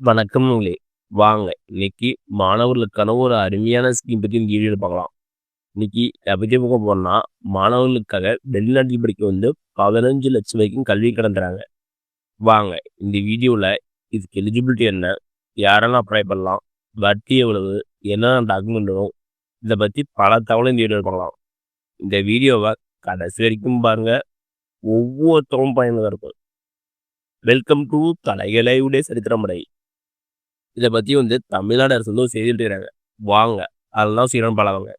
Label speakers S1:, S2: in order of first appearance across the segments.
S1: வணக்கம் நூலே வாங்க இன்னைக்கு மாணவர்களுக்கான ஒரு அருமையான ஸ்கீம் பற்றி இந்த வீடியோவில் பார்க்கலாம். இன்னைக்கு பற்றி பார்க்க போனா மாணவர்களுக்காக வெளிநாட்டில் படிக்க 15 லட்சம் வரைக்கும் கல்வி கடன் தராங்க. வாங்க இந்த வீடியோவில் இதுக்கு எலிஜிபிலிட்டி என்ன, யாரெல்லாம் அப்ளை பண்ணலாம், வட்டி எவ்வளவு, என்னென்ன டாக்குமெண்ட் வரும், இதை பற்றி பல தகவலும் இந்த வீடியோவில் பார்க்கலாம். இந்த வீடியோவை கடைசி வரைக்கும் பாருங்க, ஒவ்வொருத்தரும் பயனுள்ளதாக இருக்கும். வெல்கம் டு தலைகளையுடைய சரித்திரமுறை. இதை பற்றி தமிழ்நாடு அரசு ஒரு செய்தி எழுதுகிறாங்க. வாங்க அதெல்லாம் சீரம் பழவாங்க.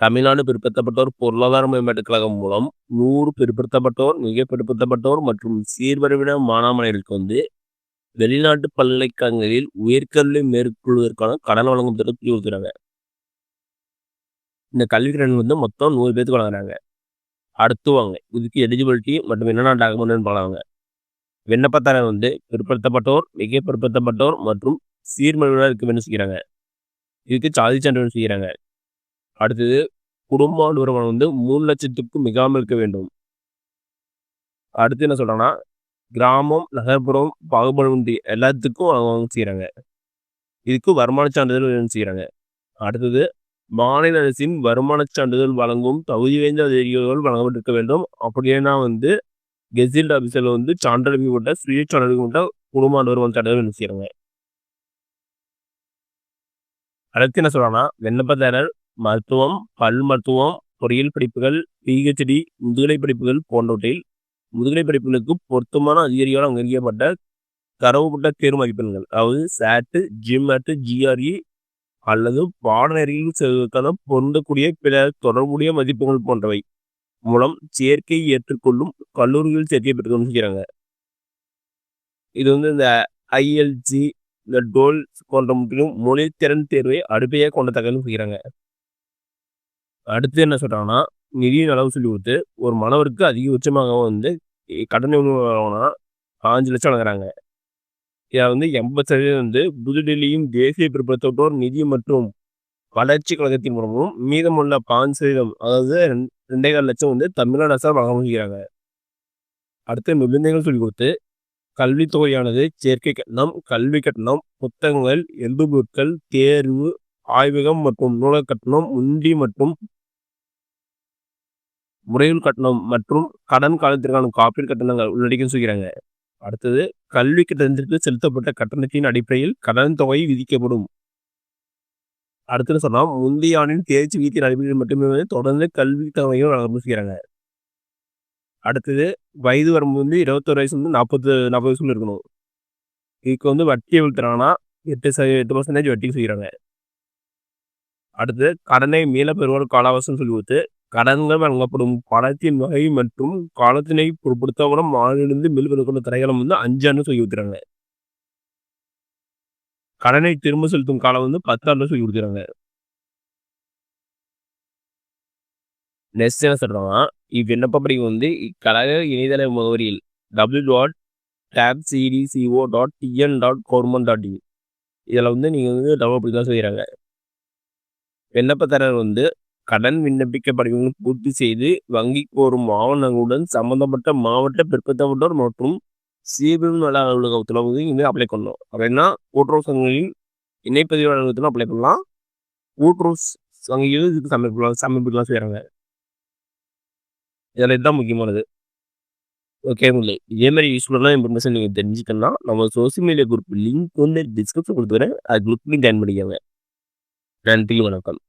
S1: தமிழ்நாடு பிற்படுத்தப்பட்டோர் பொருளாதார மேம்பாட்டுக் கழகம் மூலம் 100 பிற்படுத்தப்பட்டோர், மிக பிற்படுத்தப்பட்டோர் மற்றும் சீர்வரவின மாணவர்களுக்கு வெளிநாட்டு பல்கலைக்கழகங்களில் உயர்கல்வி மேற்கொள்வதற்கான கடன் வழங்கும் திட்டத்தை கொடுக்குறாங்க. இந்த கல்வி கடன் மொத்தம் 100 பேருக்கு வழங்குறாங்க. அடுத்து வாங்க இதுக்கு எலிஜிபிலிட்டி மற்றும் என்னென்ன டாக்குமெண்ட் பழவாங்க. விண்ணப்பத்தாரர் பிற்படுத்தப்பட்டோர், மிக பிற்படுத்தப்பட்டோர் மற்றும் சீர்மறைவினர் இருக்க வேண்டும் செய்கிறாங்க. இதுக்கு சாதி சான்றிதழ் செய்கிறாங்க. அடுத்தது குடும்ப வருமானம் 3 லட்சத்துக்கும் மிகாமல் இருக்க வேண்டும். அடுத்து என்ன சொல்றாங்கன்னா, கிராமம் நகர்ப்புறம் பாகுபாடு எல்லாத்துக்கும் அவங்க செய்கிறாங்க. இதுக்கு வருமான சான்றிதழ் செய்கிறாங்க. அடுத்தது மாநில அரசின் வருமான சான்றிதழ் வழங்கும் தகுதி வாய்ந்த அதிகாரிகள் வழங்கப்பட்டிருக்க வேண்டும். அப்படின்னா கெசில்ட் ஆஃபீஸில் சான்றிதழ் கொண்ட சுய சான்றிதழ் கொண்ட குடும்ப வருமான சான்றிதழ் செய்கிறாங்க. அடுத்து என்ன சொல்றாங்கன்னா, விண்ணப்பதாரர் மருத்துவம், பல் மருத்துவம், பொறியியல் படிப்புகள், பிஹெச்டி, முதுகலை படிப்புகள் போன்றவற்றில் முதுகலை படிப்புகளுக்கு பொருத்தமான அதிகாரியால் அங்கீகரிக்கப்பட்ட தரவுப்பட்ட தேர்வு மதிப்பெண்கள், அதாவது சாட், ஜிமேட், ஜிஆர்இ அல்லது பாடநெறியில் செல்வதற்கான பொருந்தக்கூடிய பிற தொடர்புடைய மதிப்பெண்கள் போன்றவை மூலம் சேர்க்கை ஏற்றுக்கொள்ளும் கல்லூரிகள் சேர்க்கை பெற்றுக்கொண்டு செய்கிறாங்க. இது இந்த ஐஎல்ஜி, இந்த டோல் போன்ற முற்றிலும் மொழித்திறன் தேர்வை அடிப்படையாக கொண்ட தகவல் செய்கிறாங்க. அடுத்து என்ன சொல்றாங்கன்னா, நிதியின் அளவு சொல்லி கொடுத்து ஒரு மாணவருக்கு அதிகபட்சமாக கடன் எவ்வளோனா 5 லட்சம் வழங்குறாங்க. இதை 80% புதுடெல்லியும் தேசிய பிற்படுத்தப்பட்டோர் நிதி மற்றும் வளர்ச்சி கழகத்தின் மூலமும் மீதமுள்ள 5%, அதாவது 2.25 லட்சம் தமிழ்நாடு அரசால் வழங்க முடிகிறாங்க. அடுத்து நிபந்தனைகள் சொல்லி கொடுத்து கல்வித்தொகையானது சேர்க்கை கட்டணம், கல்வி கட்டணம், புத்தகங்கள், எழுதுபொருட்கள், தேர்வு, ஆய்வகம் மற்றும் நூலக கட்டணம், உண்டி மற்றும் முறையில் கட்டணம் மற்றும் கடன் காலத்திற்கான காப்பீடு கட்டணங்கள் உள்ளடக்கி சொல்கிறாங்க. அடுத்தது கல்வி கட்டணத்திற்கு செலுத்தப்பட்ட கட்டணத்தின் அடிப்படையில் கடன் தொகை விதிக்கப்படும். அடுத்தது சொன்னால் முந்தைய ஆண்டின் தேர்ச்சி வீட்டின் அடிப்படையில் மட்டுமே தொடர்ந்து கல்வி தொகையும் வழங்க. அடுத்தது வயது வரம்பு 21 வயசு 40 வயசுல இருக்கணும். இதுக்கு வட்டி எவ்வளவு தராங்கன்னா 8% வட்டி செய்கிறாங்க. அடுத்து கடனை மீள பெறுவோர் கால அவகாசம் சொல்லி கொடுத்து கடன்கள் வழங்கப்படும் பணத்தின் வகை மற்றும் காலத்தினை பொருட்படுத்தப்படும் மாநிலிருந்து மீள் பெறக்கூடிய தடைகளும் 5 ஆண்டு சொல்லி கொடுத்துறாங்க. கடனை திரும்ப செலுத்தும் காலம் 10 ஆண்டு சொல்லி கொடுத்துறாங்க. நெக்ஸ்ட் என்ன சொல்றாங்கன்னா, இவ்விண்ணப்பப்படி இக்கழக இணையதள முகவரியில் www.tabcdco.tn.government.in இதில் நீங்கள் டவுன்லோட் பண்ணி தான் செய்கிறாங்க. விண்ணப்பதாரர் கடன் விண்ணப்பிக்க படிவங்களை பூர்த்தி செய்து வங்கி கோரும் ஆவணங்களுடன் சம்பந்தப்பட்ட மாவட்ட பிற்படுத்தப்பட்டோர் மற்றும் சீர்பெரும் நல அலுவலகத்தில் அப்ளை பண்ணணும். அப்படின்னா கூட்டுறவு சங்கங்களின் இணைப்பதிவு அலுவலகத்திலும் அப்ளை பண்ணலாம். கூட்டுறவு வங்கியிலும் இதுக்கு சமர்ப்பிக்கலாம் செய்கிறாங்க. இதில் இதுதான் முக்கியமானது. ஓகே இல்லை இதே மாதிரி யூஸ்ஃபுல்லான இன்ஃபர்மேஷன் நீங்கள் தெரிஞ்சுக்கணும்னா நம்ம social media group link description கொடுத்துக்கிறேன். அது குரூப் ஜாயின் பண்ணிக்கோங்க. நன்றி, வணக்கம்.